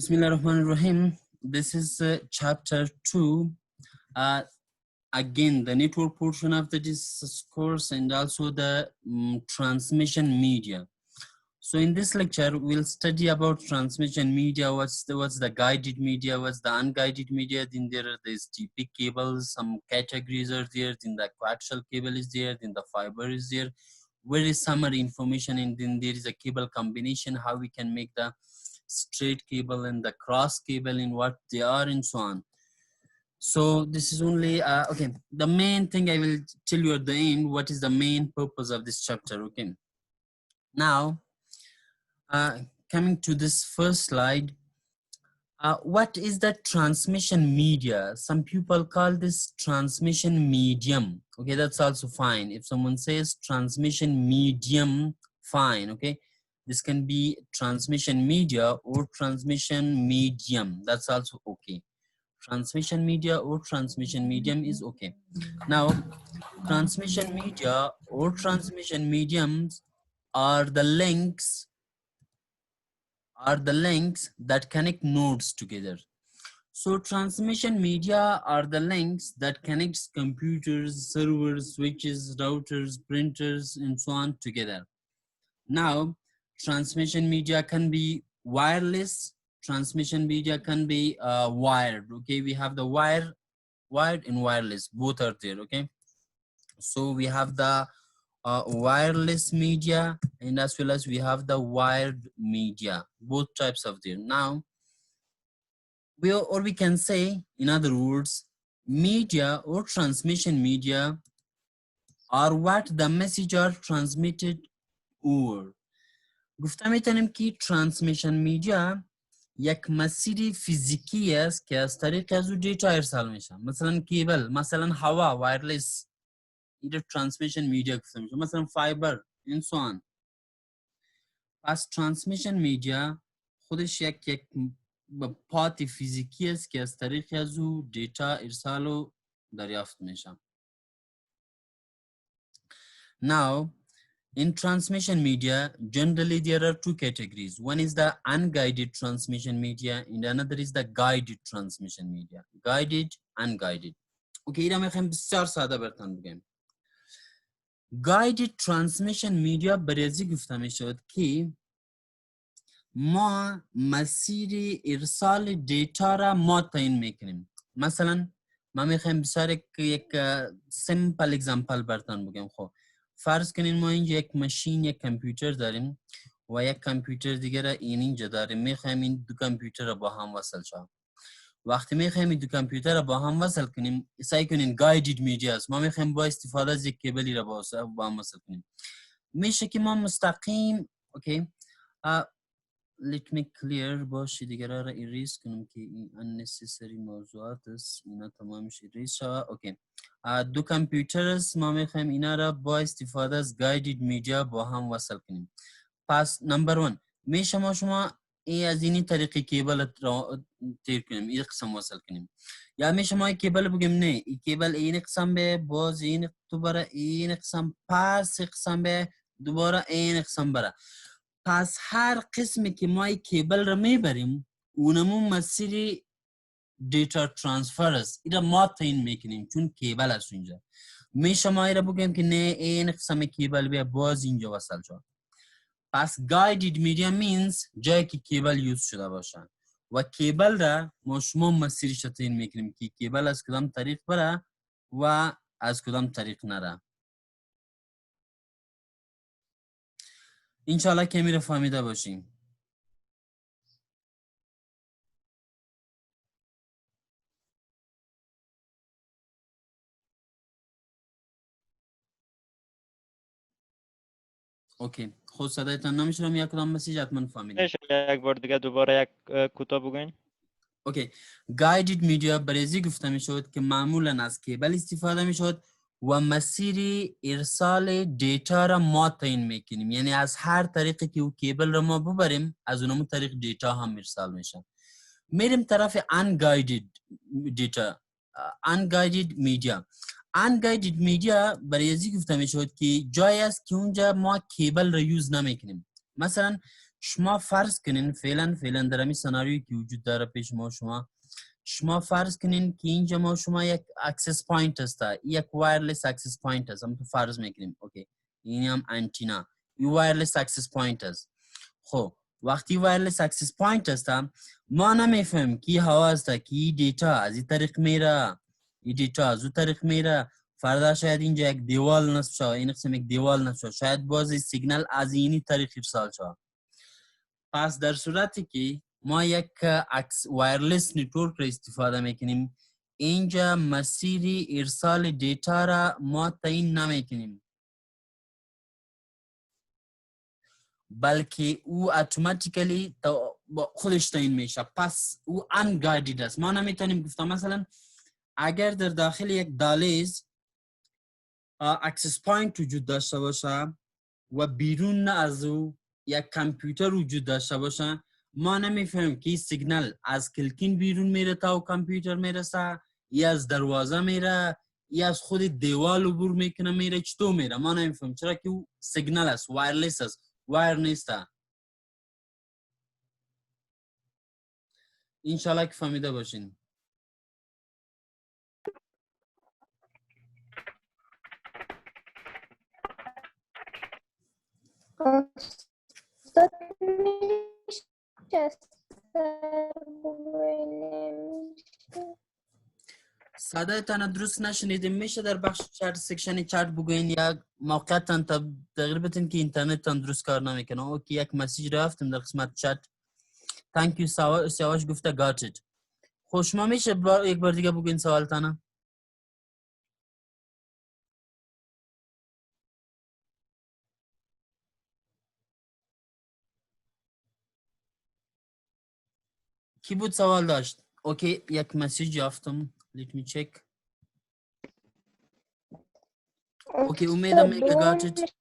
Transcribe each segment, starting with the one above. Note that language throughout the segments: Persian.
Bismillahirrahmanirrahim. This is chapter 2. Again, the network portion of the discourse and also the transmission media. So in this lecture, we'll study about transmission media. What's the guided media? What's the unguided media? Then there are these TP cables. Some categories are there. Then the coaxial cable is there. Then the fiber is there. Very summary information, and then there is a cable combination. How we can make the straight cable and the cross cable in what they are and so on. So this is only okay. The main thing I will tell you at the end. What is the main purpose of this chapter? Okay. Now, coming to this first slide. What is the transmission media? Some people call this transmission medium. Okay, that's also fine. If someone says transmission medium, fine. Okay, this can be transmission media or transmission medium. That's also okay. Transmission media or transmission medium is okay. Now, transmission media or transmission mediums are the links that connect nodes together. So transmission media are the links that connects computers, servers, switches, routers, printers, and so on together. Now, transmission media can be wireless. Transmission media can be wired. Okay, we have the wired and wireless. Both are there. Okay, so we have the wireless media, and as well as we have the wired media. Both types of there. Now, we can say, in other words, media or transmission media are what the message are transmitted over. گفته میتونیم که transmission media یک مسیر فیزیکی است که از طریق از او دیتا ارسال میشه. مثلا کیبل، مثلا هوا، وایرلس، این transmission media گفته میشه. مثلا فایبر and so on. پس transmission media خودش یک پات فیزیکی است که از طریق از او دیتا ارسال و دریافت میشه. Now, in transmission media, generally there are two categories. One is the unguided transmission media and another is the guided transmission media. Guided, unguided. Okay, اینا میخوایم بسیار ساده براتون بگم. Guided transmission media برای گفته میشد که ما مسیر ارسال دیتا را ما تعیین میکنیم. مثلا ما میخوایم بسیار یک سیمپل اگزامپل براتون بگم. خب فرض کنین ما اینجا یک ماشین، یک کامپیوتر داریم و یک کامپیوتر دیگر را اینجا داریم. میخوایم این دو کامپیوتر را با هم وصل شد. وقتی میخوایم این دو کامپیوتر را با هم وصل کنیم، سعی کنین گایدد میدیا است. ما میخوایم با استفاده از یک کیبلی را با هم وصل کنیم. میشه که ما مستقیم اوکی let me clear باشه دیگه را ایریز کنم که این unnecessary موضوعات است. اینا تمامش ایریز شود. اوکی، دو کامپیوتر است. ما میخوایم اینا را با استفاده از guided media با هم وصل کنیم. پس نمبر 1 میشه شما این از این طریقی کیبل را تیر کنیم، این قسم وصل کنیم. یا میشه ما کیبل بگیم نه این کیبل این قسم به باز این دوباره این قسم پس قسم به دوباره این قسم بره. پس هر قسمی که ما کیبل را میبریم اونمون مسیر دیتا ترانسفر است. اینا ما تعیین میکنیم چون کیبل است اینجا. میشه ما اینا بگیم که نه این قسم کیبل بیا باز اینجا وصل شد. پس guided media means جایی که کیبل یوز شده باشه و کیبل را ما شما مسیرش تعیین میکنیم که کیبل از کدام طریق بره و از کدام طریق نره. انشالله که میره فهمیده باشیم. اوکی، خود صدایتان نمیشونم یک کدام مسیج حتما فهمیدیم. یک بار دیگه دوباره یک کوتاه بگوین. اوکی، guided media برای گفته میشود که معمولا از کیبل استفاده میشود و مسیر ارسال دیتا را ما تعیین میکنیم. یعنی از هر طریقی که او کیبل را ما ببریم از اونمون طریق دیتا هم ارسال میشه. میریم طرف unguided data unguided media. unguided media برای گفته میشود که جایی است که اونجا ما کیبل را یوز نمیکنیم. مثلا شما فرض کنین فعلا در همین سناریویی که وجود داره پیش ما شما فرض کنین که اینجا ما شما یک اکسس پوینت است، یک وایرلس اکسس پوینت است، هم تو فرض میکنیم اوکی این هم انتینا، این وایرلس اکسس پوینت است. خب وقتی وایرلس اکسس پوینت است ما نمیفهم کی هوا است کی دیتا از این طریق میره، این دیتا از اون طریق میره، فردا شاید اینجا یک دیوال نصب شد، این قسم یک دیوال نصب شد، شاید بازی سیگنال از اینی طریق ارسال شد. پس در صورتی که ما یک وایرلس نتورک را استفاده میکنیم اینجا مسیر ارسال دیتا را ما تعیین نمیکنیم بلکه او اتوماتیکلی خودش تعیین میشه. پس او unguided است. ما نمیتونیم گفتم مثلا اگر در داخل یک دهلیز اکسس پوینت وجود داشته باشه و بیرون از او یک کامپیوتر وجود داشته باشه ما نمیفهمیم که سیگنال از کلکین بیرون میره تا و کامپیوتر میرسه یا از دروازه میره یا از خود دیوال عبور میکنه میره چطور میره ما نمیفهمیم، چرا که او سیگنال است، وایرلس است، وایر نیست. انشالله که فهمیده باشین. صدایتان درست نشنیدیم، میشه در بخش چت سکشن چت بگوین یا موقعتان تغییر بدین که اینترنتتان درست کار نمیکنه. اوکی یک مسیج رفتیم در قسمت چت. تانک یو سیاوش گفته گات ایت. خوش ما میشه یک بار دیگه بگوین سوالتانه. کی بود سوال داشت؟ اوکی یک مسیج یافتم. let me check. اوکی امیدم میگه گات ایت.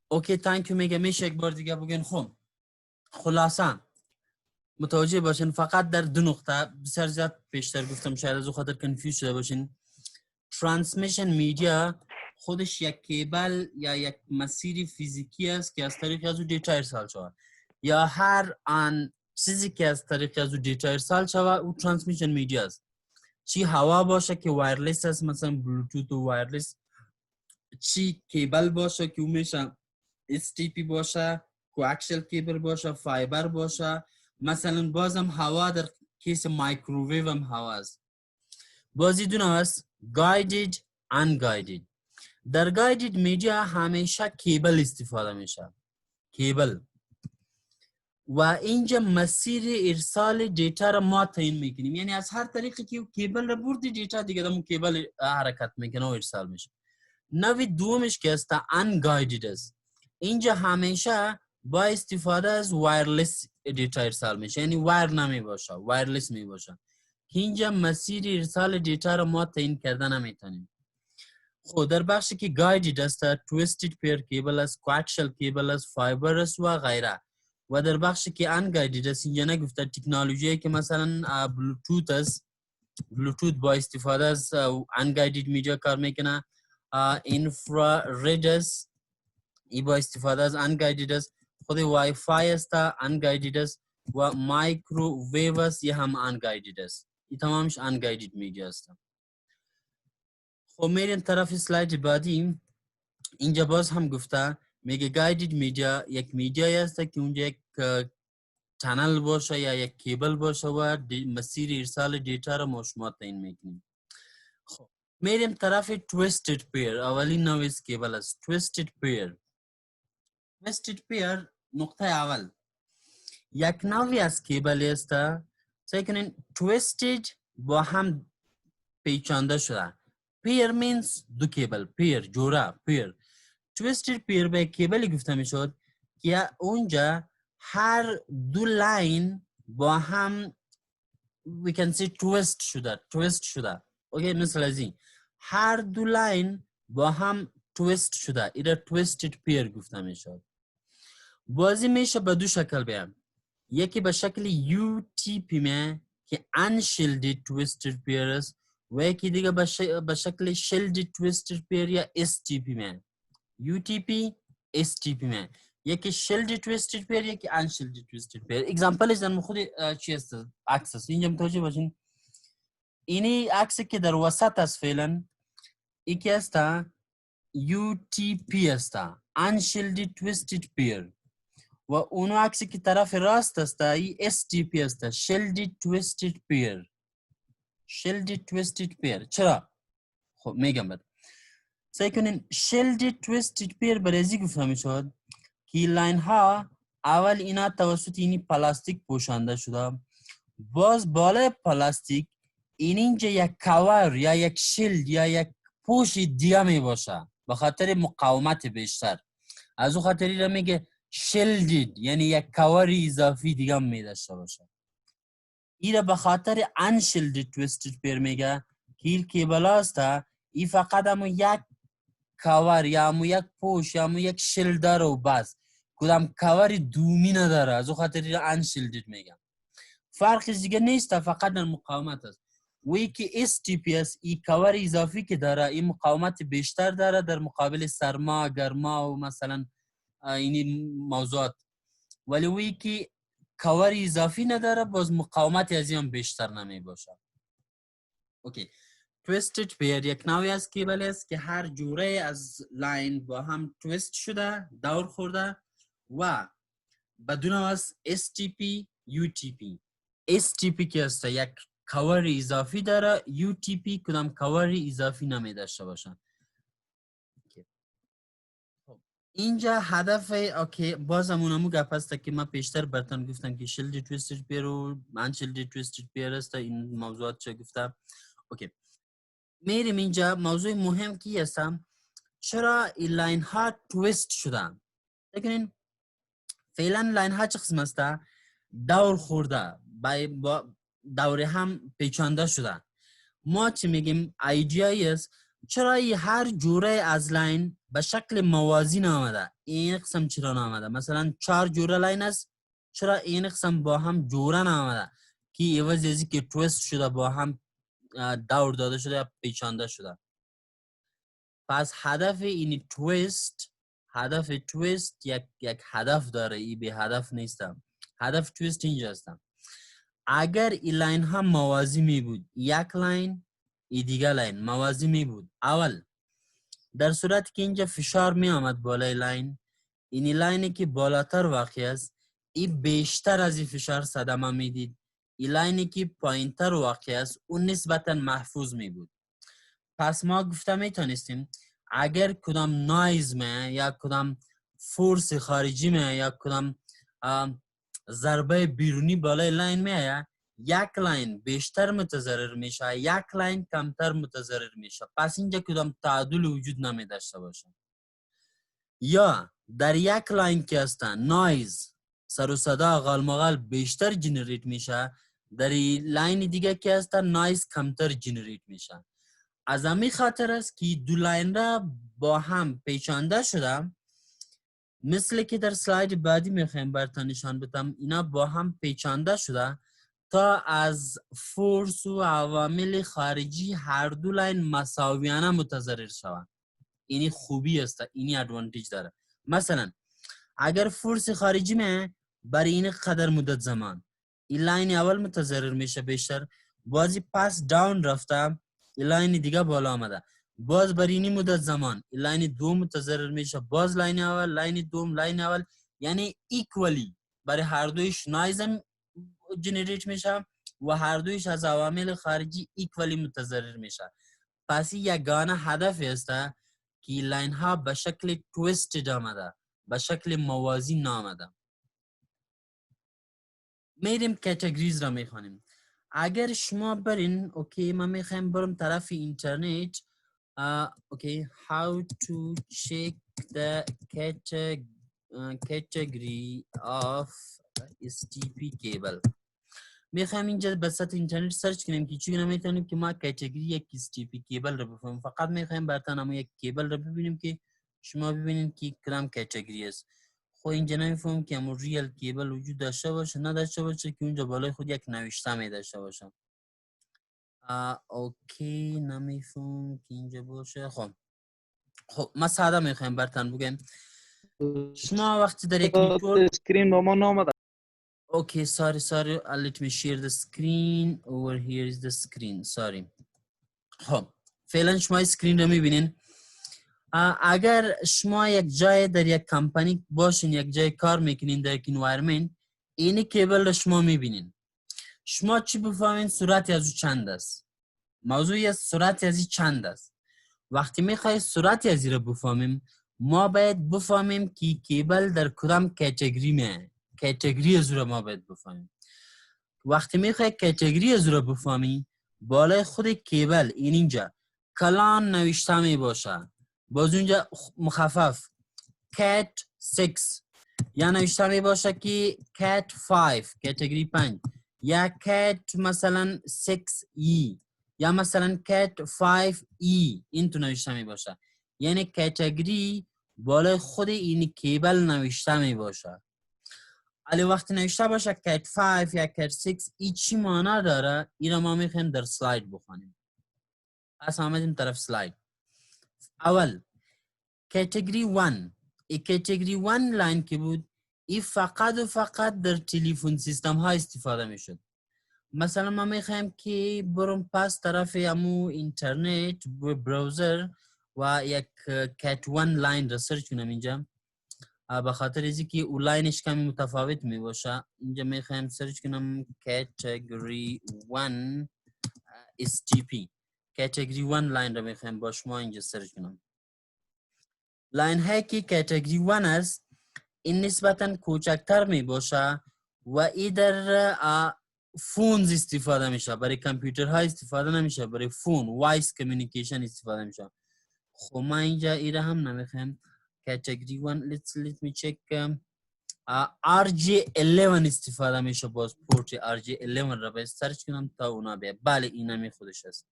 اوکی تانک یو میگه میشه یک بار دیگه بگین. خب خلاصه متوجه باشین فقط در دو نقطه بسیار زیاد پیشتر گفتم شاید از او خاطر کنفیوز شده باشین. ترانسمیشن میدیا خودش یک کیبل یا یک مسیر فیزیکی است که از طریق از او دیتا ارسال شود یا هر آن چیزی که از طریق از او دیتا ارسال شود او ترانسمیشن میدیا است. چی هوا باشه که وایرلس است مثلا بلوتوت و وایرلس، چی کیبل باشه که او میشه STP باشه، کوکسل کیبل باشه، فایبر باشه، مثلا بازم هوا در کیس مایکروویو هم هوا است. بازی دونه است guided unguided. در guided میدیا همیشه کیبل استفاده میشه، کیبل، و اینجا مسیر ارسال دیتا را ما تعیین میکنیم، یعنی از هر طریقی که کیبل را بردی دیتا دیگه دمون کیبل حرکت میکنه و ارسال میشه. نوع دومش که است unguided است. اینجا همیشه با استفاده از وایرلس دیتا ارسال میشه، یعنی وایر نمی باشه، وایرلس می باشه که اینجا مسیر ارسال دیتا را ما تعیین کردن نمیتونیم. خب در بخشی که گایدد است تویستد پیر کیبل است، کوکسل کیبل است، فایبر است و غیره. و در بخشی که انگایدد است اینجا نگفته تکنولوژی که مثلا بلوتوت است، بلوتوت با استفاده از انگایدد میدیا کار میکنه، اینفرارد است ای با استفاده از انگایدد است، خود وای فای است انگایدد است و مایکروویو است یه هم انگایدد است. این تمامش انگایدد میدیا است. خب میریم طرف سلاید بعدی. اینجا باز هم گفته میگه گایدد میدیا یک میدیا است که اونجا یک چنل باشه یا یک کیبل باشه و مسیر ارسال دیتا را ما شما تعیین میکنیم. خب میریم طرف تویستد پیر. اولین نوع کیبل است تویستد پیر. تویستد پیر نقطه اول یک نوعی از کیبل است سعی کنین تویستد با هم پیچانده شده. پیر means دو کیبل، پیر جوره، پیر. تویستد پیر به کیبلی گفته میشد که اونجا هر دو لاین با هم we can say تویست شده. اوکی مثل از این هر دو لاین با هم تویست شده، ایره تویستد پیر گفته میشد. بازی میشه به دو شکل بیان، یکی به شکل UTP که unshielded twisted pair است و یکی دیگه به شکل شیلد تویستد پیر یا STP میاد. UTP STP میاد. یکی شیلد تویستد پیر یکی ان شیلد تویستد پیر. اگزمپلش در خود چی است؟ عکس است. اینجا متوجه باشین. اینی عکسی که در وسط است فعلا یکی است UTP است. Unshielded Twisted Pair. و اونو عکسی که طرف راست است ای STP است. Shielded Twisted Pair. Shielded Twisted Pair. چرا؟ خب میگم بد. سعی کنین Shielded Twisted Pair برازی گفتم میشود که لاین ها اول اینا توسط اینی پلاستیک پوشانده شده. باز بالای پلاستیک اینجا یک کاور یا یک شیلد یا یک پوش دیگه می باشه به خاطر مقاومت بیشتر. از اون خاطری را میگه شیلدید یعنی یک کاور اضافی دیگه می داشته باشه. این را به خاطر انشیلدید تویستد پیر میگه که این کیبل است این فقط همون یک کاور یا همون یک پوش یا همون یک شیلد داره و بس کدام کاور دومی نداره. از اون خاطری را انشیلدید میگه. فرقی دیگه نیست فقط در مقاومت است. وی که STP ای کاور اضافی که داره این مقاومت بیشتر داره در مقابل سرما گرما و مثلا این موضوعات. ولی وی که کاور اضافی نداره باز مقاومت از این بیشتر نمی باشه. اوکی. تویستد پیر یک نوعی از کیبل است که هر جوره از لاین با هم تویست شده دور خورده و بدون از STP UTP. STP که است یک کاور اضافی داره. UTP کدام کاور اضافی نمی داشته باشه. اینجا هدف اوکی بازمون همون گپ است که من پیشتر براتون گفتم که شیلد تویستد پیر و من شیلد تویستد پیر است. این موضوعات چه گفتم. اوکی میریم اینجا موضوع مهم کی هستم چرا این لاین ها تویست شدن. ببینین فعلا لاین ها چه قسم است؟ دور خورده با دور هم پیچانده شده. ما چی میگیم ایدیا است چرا هر جوره از لاین به شکل موازی نآمده. این قسم چرا نآمده؟ مثلا 4 جوره لاین است چرا این قسم با هم جوره نآمده که عوض از که تویست شده با هم دور داده شده یا پیچانده شده. پس هدف این تویست یک هدف داره. ای به هدف نیستم. هدف تویست اینجا هستم. اگر این لاین ها موازی می بود یک لاین ای دیگه لاین موازی می بود اول در صورت که اینجا فشار می آمد بالای لاین این لاینی که بالاتر واقع است این بیشتر از این فشار صدمه می دید. این لاینی که پایین تر واقع است اون نسبتا محفوظ می بود. پس ما گفته می تانستیم اگر کدام نایز می یا کدام فورس خارجی می یا کدام ضربه بیرونی بالای لاین می یک لاین بیشتر متضرر میشه یک لاین کمتر متضرر میشه. پس اینجا کدام تعادل وجود نمی داشته باشه. یا در یک لاین که هستن نایز سر و صدا غالمغال بیشتر جنریت میشه در لاین دیگه که هستن نایز کمتر جنریت میشه. از همین خاطر است که دو لاین را با هم پیچانده شده مثل که در سلاید بعدی میخوایم براتون نشان بدم. اینا با هم پیچانده شده تا از فورس و عوامل خارجی هر دو لاین مساویانه متضرر شوند. اینی خوبی است. اینی ادوانتیج داره. مثلا اگر فورس خارجی می برای این قدر مدت زمان این لاین اول متضرر میشه بیشتر بازی پس داون رفته این لاین دیگه بالا آمده باز برای این مدت زمان این لاین دوم متضرر میشه باز لاین اول لاین دوم لاین اول یعنی ایکوالی برای هر دویش نایز جنریت میشه و هر دویش از عوامل خارجی ایکوالی متضرر میشه. پس یگانه هدف است که لاین ها به شکل تویستد آمده به شکل موازی نآمده. میریم کاتگوریز را میخوانیم. اگر شما برین اوکی من میخوایم برم طرف اینترنت اوکی how to check the category of STP cable. میخوایم اینجا به سطح اینترنت سرچ کنیم که چی نمیتونیم که ما کاتگوری یک STP کیبل رو بفهمیم. فقط میخوایم براتون هم یک کیبل رو ببینیم که شما ببینید که کدام کاتگوری است. خب اینجا نمیفهمم که امروز ریل کیبل وجود داشته باشه نداشته باشه که اونجا بالای خود یک نوشته می داشته باشه. اوکی نمیفهم که اینجا باشه. خب ما ساده میخوایم برتن بگیم شما وقتی در یک نتورک اسکرین با ما نامده. Okay, sorry. Let me share the screen. Over here is the screen. Sorry. خب فعلا شما اسکرین رو میبینین. اگر شما یک جای در یک کمپانی باشین، یک جای کار میکنین در یک environment، این کیبل رو شما میبینین. شما چی بفهمین سرعت از او چند است؟ موضوعی از سرعت از این چند است. وقتی میخوای سرعت از این رو بفهمیم، ما باید بفهمیم که کیبل در کدام کاتگوری میه. کاتگوری از رو ما باید بفهمیم. وقتی میخوای کاتگوری از رو بفهمی، بالای خود کیبل اینجا کلان نوشته می باشه، باز اونجا مخفف کات 6 یا نوشته می باشه که کات 5 کاتگوری 5 یا کات مثلا 6E یا مثلا کات 5E این تو نوشته می باشه. یعنی کاتگوری بالای خود این کیبل نوشته می باشه. ولی وقتی نوشته باشه کات 5 یا کات 6 ای چی معنی داره؟ این رو ما میخوایم در سلاید بخونیم. پس آمدیم طرف سلاید. اول کاتگوری 1. ای کاتگوری 1 لاین که بود، ای فقط و فقط در تلفن سیستم ها استفاده میشد. مثلا ما میخوایم که برم پس طرف امو اینترنت براوزر و یک کات 1 لاین را سرچ کنم اینجا. به خاطر اینکه که اونلاینش کمی متفاوت می باشه، اینجا میخوایم سرچ کنم کاتگوری 1 STP. کاتگوری 1 لاین رو میخوایم با شما اینجا سرچ کنم. لاین هایی که کاتگوری 1 است این نسبتا کوچکتر می باشه و ای در فونز استفاده میشه، برای کامپیوترها استفاده نمیشه، برای فون وایس کمیونیکیشن استفاده میشه. خب ما اینجا ایره هم نمیخوایم. کاتگوری 1 let me check. RJ11 استفاده میشه، باز پورت RJ11 را باید سرچ کنم تا اونا بیاد. بله این همی خودش است.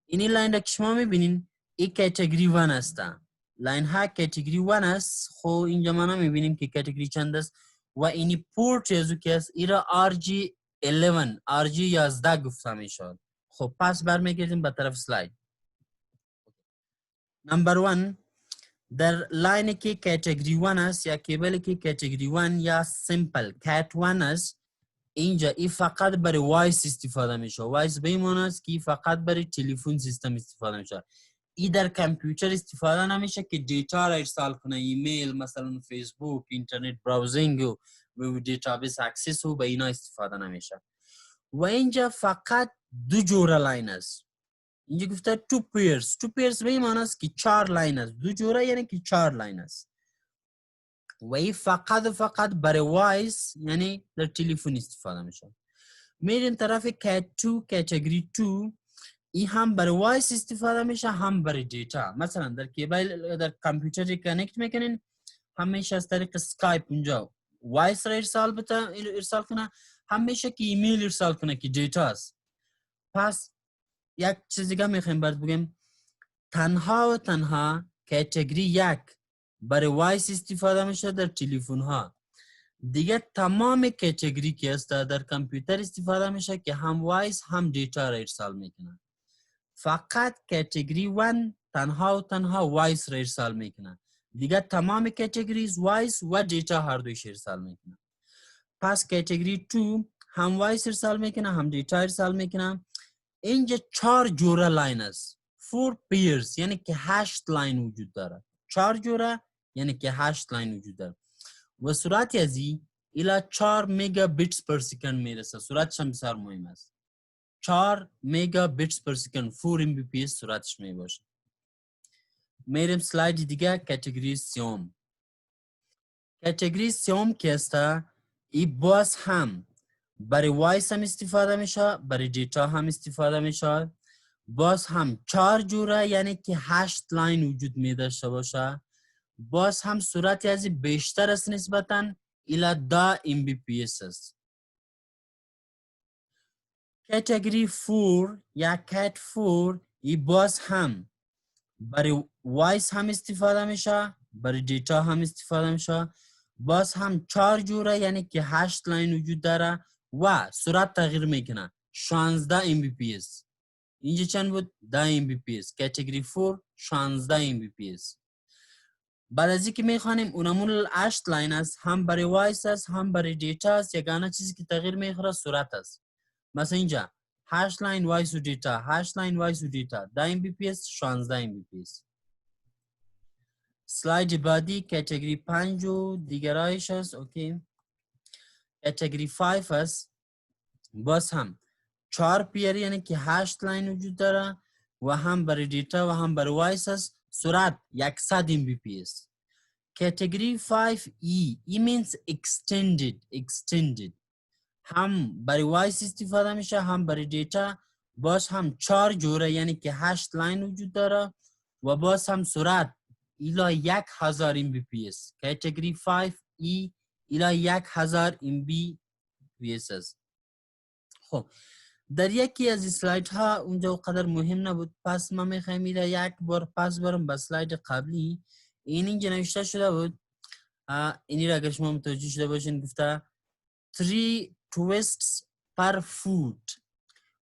اینی لاین را که شما میبینین این کاتگوری 1 است. لاین ها کاتگوری 1 است. خب اینجا ما نمیبینیم که کاتگوری چند است و اینی پورت ازو که است ایرا RJ11 RJ11 گفته میشد. خب پس برمیگردیم به طرف سلاید. نمبر 1 در لاین که کاتگوری 1 است یا کیبل که کاتگوری 1 یا سیمپل کات 1 است، اینجا ای فقط برای وایس استفاده میشه. وایس به این معنی است که فقط برای تلفن سیستم استفاده میشه. ای در کامپیوتر استفاده نمیشه که دیتا را ارسال کنه، ایمیل مثلا فیسبوک اینترنت براوزینگ و دیتابیس اکسس و به اینا استفاده نمیشه. و اینجا فقط دو جوره لاین است. اینجا گفته تو پیرز به این معنی است که 4 لاین است. دو جوره یعنی که 4 لاین است و این فقط و فقط برای وایس یعنی در تلفن استفاده میشه. میریم طرف کات 2 کاتگوری 2. این هم برای وایس استفاده میشه هم برای دیتا. مثلا در کیبل در کامپیوتر کانکت میکنین، همیشه از طریق اسکایپ اونجا وایس را ارسال کنه، همیشه که ایمیل ارسال کنه که دیتا است. پس یک چیز دیگه میخوایم برات بگم، تنها و تنها کاتگوری 1 برای وایس استفاده میشه در تلفن ها. دیگه تمام کاتگوری که است در کامپیوتر استفاده میشه که هم وایس هم دیتا را ارسال میکنه. فقط کاتگوری 1 تنها و تنها وایس را ارسال میکنه. دیگه تمام کاتگوریز وایس و دیتا هر دویش ارسال میکنه. پس کاتگوری 2 هم وایس ارسال میکنه هم دیتا ارسال میکنه. اینجا 4 جوره لاین است. 4 پیرز یعنی که 8 لاین وجود داره. 4 جوره یعنی که 8 لاین وجود داره و سرعت از این الى 4 مگابیتس پر سکند میرسه. سرعتش هم بسیار مهم است. 4 مگابیتس پر سکند 4 MBPS سرعتش می باشه. میریم سلاید دیگه. کاتگوری 3. کاتگوری 3 که است این باز هم برای وایس هم استفاده میشه، برای دیتا هم استفاده میشه. باز هم 4 جوره یعنی که 8 لاین وجود می داشته باشه. باز هم سرعت از بیشتر است نسبتاً الى 10 MBPS است. کاتگوری 4 یا کات 4 ای باز هم برای وایس هم استفاده میشه، برای دیتا هم استفاده میشه. باز هم 4 جوره یعنی که 8 لاین وجود داره و سرعت تغییر میکنه 16 MBPS. اینجا چند بود؟ 10 Mbps. کاتگوری 4 16 Mbps. بعد از اینکه میخوانیم اونمون 8 لاین است، هم برای وایس است هم برای دیتا است. یگانه چیزی که تغییر میخوره سرعت است. مثلا اینجا 8 لاین وایس و دیتا، 8 لاین وایس و دیتا، 10 Mbps 16 Mbps. سلاید بعدی کاتگوری 5 و دیگرایش است. اوکی. کاتگوری 5 است، باز هم 4 پیر یعنی که 8 لاین وجود داره و هم برای دیتا و هم برای وایس است. سرعت 100 Mbps. Category 5E means extended. هم برای وایس استفاده میشه هم برای دیتا. باز هم 4 جوره یعنی که 8 لاین وجود داره و باز هم سرعت الی 1000 Mbps. Category 5E الی 1000 Mbps است. خب در یکی از اسلاید ها اونجا قدر مهم نبود، پس ما میخوایم ایره یک بار پس برم به اسلاید قبلی. اینجا نوشته شده بود، اینی را اگر شما متوجه شده باشین گفته 3 twists per foot.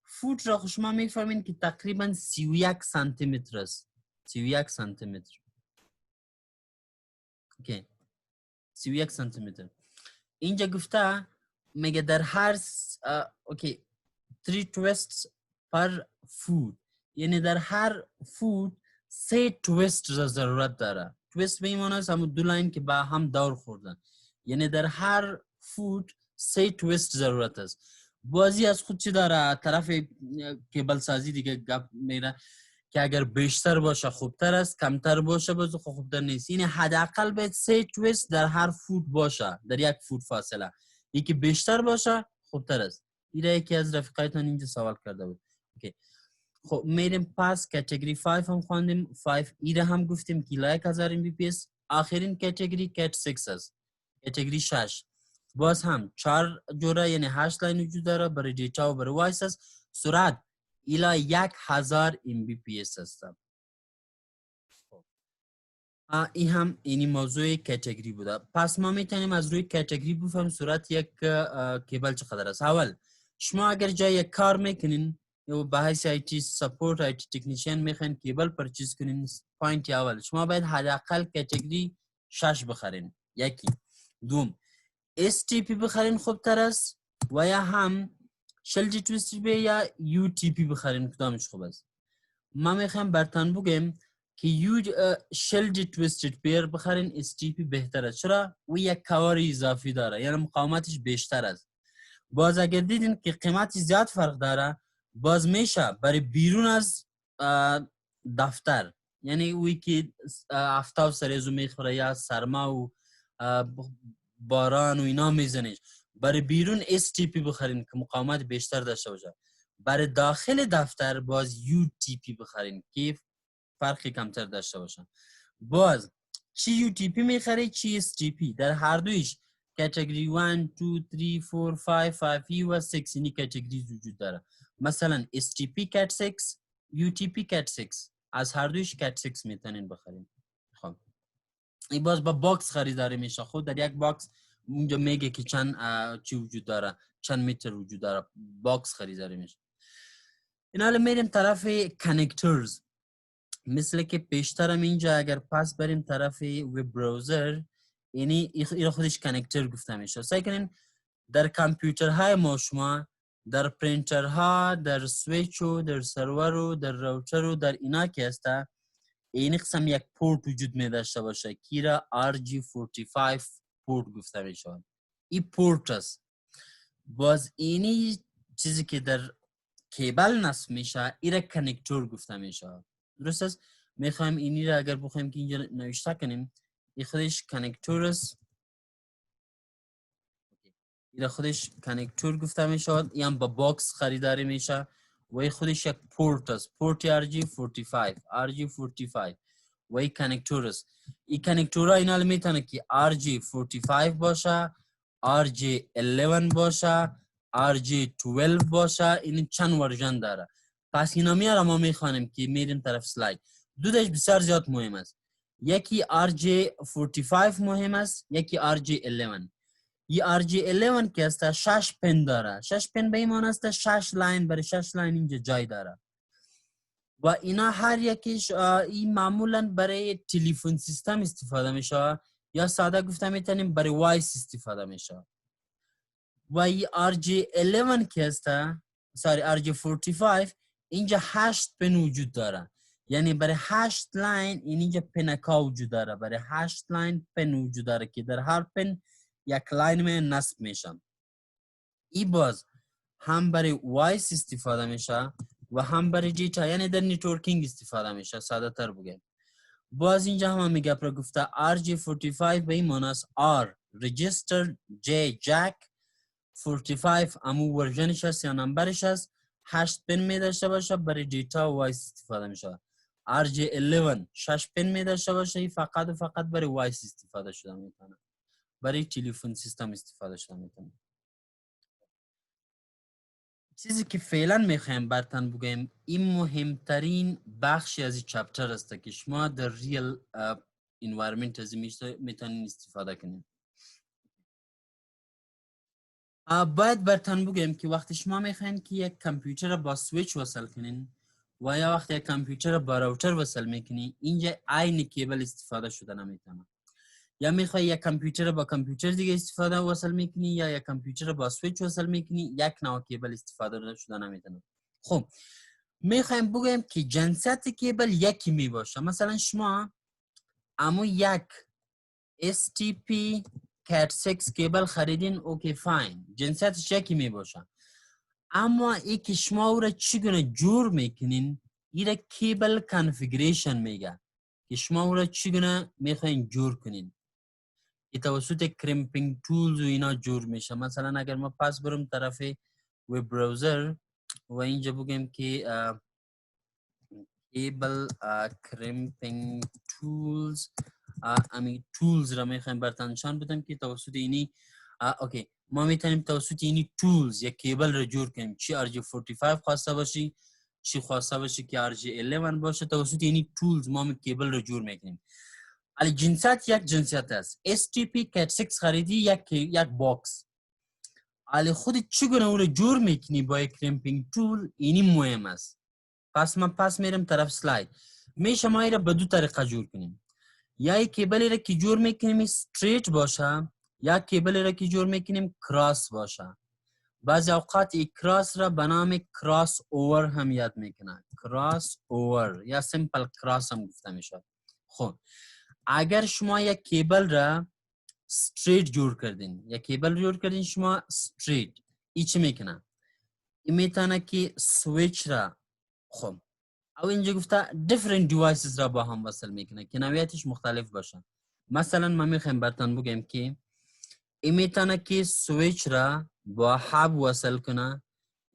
فوت را شما میفهمین که تقریبا 31 سانتی متر است. 31 سانتی متر. اوکی. 31 سانتی متر. اینجا گفته میگه در هر اوکی 3 twists per foot، یعنی در هر فوت 3 تویست را ضرورت داره. تویست به این معنی است همون دو لاین که با هم دور خوردن، یعنی در هر فوت 3 تویست ضرورت است. بازی از خود چی داره؟ طرف کیبل سازی دیگه گپ میره که اگر بیشتر باشه خوبتر است، کمتر باشه باز خوبتر نیست. یعنی حداقل باید 3 تویست در هر فوت باشه، در یک فوت فاصله. یکی بیشتر باشه خوبتر است. این یکی از رفیقایتان اینجا سوال کرده بود. اوکی. خب میریم پس کاتگوری 5 هم خواندیم. 5 ایره هم گفتیم که 1000 Mbps. آخرین کاتگوری کات 6 است. کاتگوری 6 باز هم 4 جوره یعنی 8 لاین وجود داره، برای دیتا و برای وایس است. سرعت الی 1000 Mbps است. این هم اینی موضوع کاتگوری بوده. پس ما میتونیم از روی کاتگوری بفهمیم سرعت یک کیبل چقدر است. اول شما اگر جای کار میکنین یا به حیث آیتی سپورت آیتی تکنیشین میخواین کیبل پرچیز کنین، پوینت اول شما باید حداقل کاتگوری 6 بخرین. یکی. دوم STP بخرین خوبتر است و یا هم شلجی تویستی یا UTP بخرین کدامش خوب است. ما میخوایم برتان بگیم که شلجی تویستد پیر بخرین STP بهتر است. چرا؟ و یک کار اضافی داره یعنی مقاومتش بیشتر است. باز اگر دیدین که قیمتی زیاد فرق داره، باز میشه برای بیرون از دفتر، یعنی وی که هفته و سریزو میخوره یا سرما و باران و اینا میزنیش، برای بیرون STP بخرین که مقاومت بیشتر داشته باشه. برای داخل دفتر باز UTP بخرین که فرقی کمتر داشته باشه. باز چی UTP میخری چی STP، در هر دویش کاتگوری 1 2 3 4 5 5E و 6 اینی کاتگوریز وجود داره. مثلا STP کات 6 UTP کات 6 از هر دویش کات 6 میتونین بخرین. خب این باز با باکس خریداری میشه. خود در یک باکس اونجا میگه که چند چی وجود داره، چند متر وجود داره، باکس خریداری میشه. این حالا میریم طرف کانکتورز. مثل که پیشترم اینجا اگر پس بریم طرف وب براوزر، یعنی این خودش کانکتور گفته میشه. سعی کنین در کامپیوترهای ما شما در پرینترها، در سویچ و در سرور و در راوتر و در اینا که هسته، این قسم یک پورت وجود می داشته باشه که را RG45 پورت گفته میشه. این پورت است. باز اینی چیزی که در کیبل نصب میشه این را کانکتور گفته میشه. درست است؟ میخوایم اینی را اگر بخوایم که اینجا نوشته کنیم، این خودش کانکتور است. این خودش کانکتور گفته میشه. این با باکس خریداری میشه و این خودش یک پورت است. پورت RG45 و این کانکتور است. این کانکتور ها اینا میتونه که RG45 باشه، RG11 باشه، RG12 باشه. این چند ورژن داره. پس اینا میاره ما میخوانیم که میریم طرف سلاید. دودش بسیار زیاد مهم است. یکی RG45 مهم است، یکی RG11. این RG11 که است 6 پن داره. 6 پن به این معنی است 6 لاین، برای 6 لاین اینجا جای داره. و اینا هر یکیش این معمولا برای تلفن سیستم استفاده میشه یا ساده گفته میتونیم برای وایس استفاده میشه. و این RJ11 که هسته RJ45 اینجا 8 پن وجود داره، یعنی برای 8 لاین اینجا پنکا وجود داره، برای 8 لاین پن وجود داره که در هر پن یک لاین میں نصب میشن. ای باز هم برای وایس استفاده میشه و هم برای دیتا، یعنی در نتورکینگ استفاده میشه ساده تر بگیم. باز اینجا هم میگه پر گفته RJ45 به این معنی است R register J jack 45 امو ورژنش هست یا نمبرش هست، 8 پن می داشته باشه، برای دیتا و وایس استفاده میشه. RJ11 6 پن می داشته باشه، فقط و فقط برای وایس استفاده شده میتونه، برای تلفن سیستم استفاده شده میتونه. چیزی که فعلا میخوایم براتون بگیم این مهمترین بخشی از این چپتر است که شما در ریل انوایرمنت از میتونین استفاده کنین. باید براتون بگیم که وقتی شما میخواین که یک کامپیوتر با سویچ وصل کنین و یا وقتی یک کامپیوتر با راوتر وصل میکنی، اینجا عین کیبل استفاده شده نمیتونه. یا میخوای یک کامپیوتر با کامپیوتر دیگه استفاده وصل میکنی یا یک کامپیوتر با سویچ وصل میکنی، یک نوع کیبل استفاده شده نمیتونه. خب میخوایم بگیم که جنسیت کیبل یکی میباشه. مثلا شما امو یک STP Cat6 کیبل خریدین، اوکی فاین، جنسیتش یکی میباشه. اما ای که شما او را چگونه جور میکنین، ای را کیبل کانفیگریشن میگه که شما او را چگونه میخواین جور کنین. ای توسط کرمپینگ تولز و اینا جور میشه. مثلا اگر ما پس برم طرف وب براوزر و اینجا بگیم که کیبل کرمپینگ تولز، امی تولز را میخوایم براتون نشان بدم که توسط اینی اوکی ما میتونیم توسط اینی تولز یک کیبل را جور کنیم، چی RJ45 خواسته باشی چی خواسته باشی که RJ11 باشه، توسط اینی تولز ما کیبل را جور میکنیم. علی جنسیت یک جنسیت است. STP Cat6 خریدی یک باکس، علی خود چگونه اون رو جور میکنی با یک کرمپینگ تول، اینی مهم است. پس من میرم طرف سلاید. میشه ما ایره به دو طریقه جور کنیم، یا یک کیبلی را که جور میکنیم استریت باشه یا کیبلی را که جور میکنیم کراس باشه. بعضی اوقات این کراس را به نام کراس اوور هم یاد میکنن، کراس اوور یا سیمپل کراس هم گفته میشه. خب اگر شما یک کیبل را استریت جور کردین، شما استریت ای چی میکنه؟ این میتونه که سویچ را، خب او اینجا گفته different devices را با هم وصل میکنه که نوعیتش مختلف باشه. مثلا ما میخوایم براتون بگیم که این میتونه که سویچ را با هاب وصل کنه،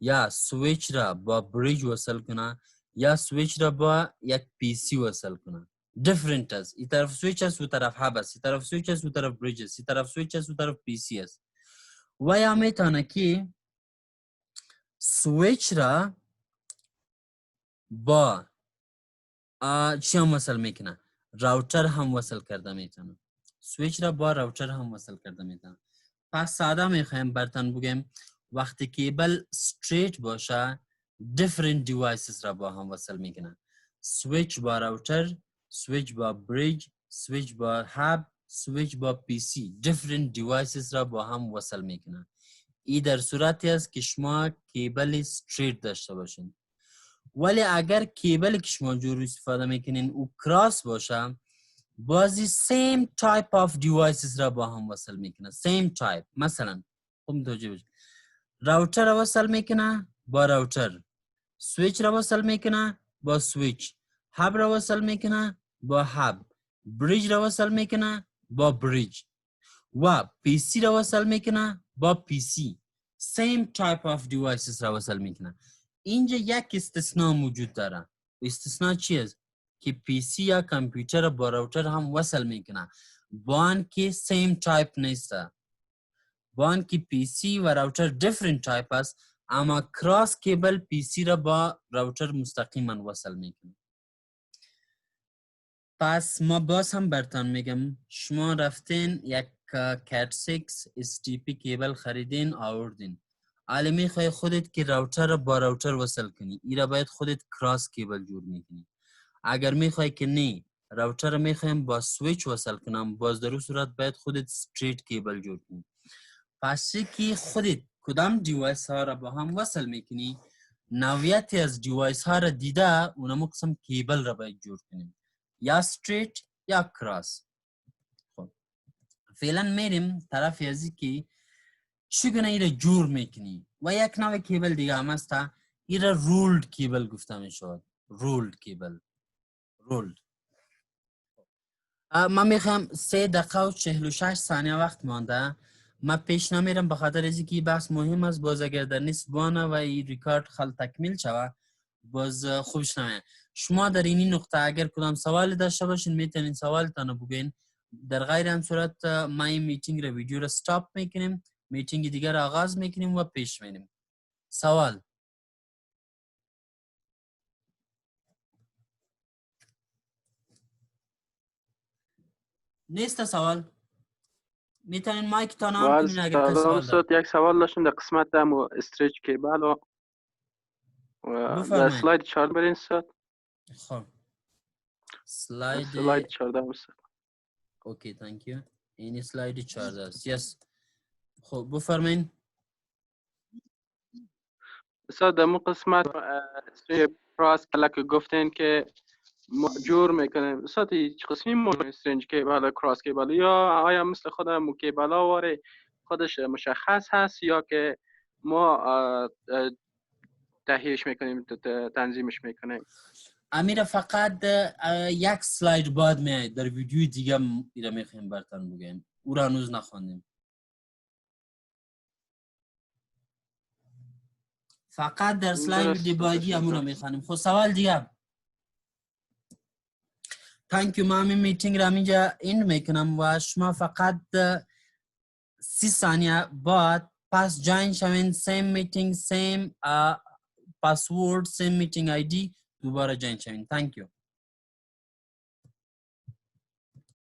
یا سویچ را با بریج وصل کنه، یا سویچ را با یک پی سی وصل کنه. different است. این طرف سویچ است و طرف هاب است، این طرف سویچ است و طرف بریج است، این طرف سویچ است و طرف پی سی است. و یا میتونه که سویچ را با چی هم وصل میکنه؟ راوتر هم وصل کرده میتونه. سویچ را با راوتر هم وصل کرده میتونه. پس ساده میخوایم براتون بگیم وقتی کیبل استریت باشه different devices را با هم وصل میکنه. سویچ با راوتر، سویچ با بریج، سویچ با هاب، سویچ با پی سی، different devices را با هم وصل میکنه. این در صورتی است که شما کیبل استریت داشته باشین. ولی اگر کیبل که شما جور استفاده میکنین او کراس باشه، بازی same type of devices را با هم وصل میکنه. same type. مثلا راوتر را وصل میکنه با راوتر، سویچ را وصل میکنه با سویچ، هاب را وصل میکنه با هاب، بریج را وصل میکنه با بریج و پی سی را وصل میکنه با پی سی. same type of devices را وصل میکنه. اینجا یک استثناء موجود داره. استثناء چی است؟ که پی سی یا کامپیوتر با راوتر هم وصل میکنه، با آنکه same type نیست. با آنکه پی سی و راوتر different type است، اما کراس کیبل پی سی را با راوتر مستقیما وصل میکنه. پس ما باز هم براتون میگم شما رفتین یک Cat6 STP کیبل خریدین آوردین، حالا میخوای خودت که راوتر رو با راوتر وصل کنی، ایرا باید خودت کراس کیبل جور میکنی. اگر میخوای که نه راوتر رو میخوایم با سویچ وصل کنم، باز در اون صورت باید خودت استریت کیبل جور کنی. پس که خودت کدام دیوایس ها را با هم وصل میکنی، نوعیتی از دیوایس ها را دیده اونم قسم کیبل را باید جور کنیم، یا استریت یا کراس. خب فعلا میریم طرف ازی که چگونه ای را جور میکنی. و یک نوع کیبل دیگه هم هست، ای را رولد کیبل گفته میشود. رولد کیبل، رولد. من میخوام 3 دقیقه و 46 ثانیه وقت مانده. من پیش نمیرم به خاطر از اینکه بحث مهم است. باز اگر در نیست بانه و این ریکارد خل تکمیل شود باز خوبش نمیاد. شما در این نقطه اگر کدام سوال داشته باشین میتونین سوالتان بگین. در غیر این صورت ما این میتینگ را ویدیو را استاپ میکنیم، میتینگ دیگر را آغاز میکنیم و پیش میریم. سوال نیست؟ سوال میتونین مایک تان آن کنین اگر کسی سوال داره. یک سوال داشتم در قسمت دمو استریچ کیبل و در سلاید 14 برین استاد. خب سلاید 14 استاد. اوکی تانک یو. این سلاید 14 است. یس خب بفرمایید استاد. در قسمت کراس کلک گفتین که جور میکنیم استاد، هیچ قسمی ما استرنج کیبل کراس کیبل یا آیا مثل خود کیبل ها واره خودش مشخص هست یا که ما تهیهش میکنیم تنظیمش میکنیم؟ امیر فقط یک سلاید بعد میاد در ویدیو دیگه ایره میخوایم براتون بگیم، او را هنوز نخواندیم. فقط در سلاید بعدی همون میخوانیم. خب سوال دیگه. تانک یو. من میتینگ را اینجا این میکنم و شما فقط 30 ثانیه بعد پس جاین شوین. سیم میتینگ، سیم پاسورد، سیم میتینگ آیدی، دوباره جاین شوین. تانک یو.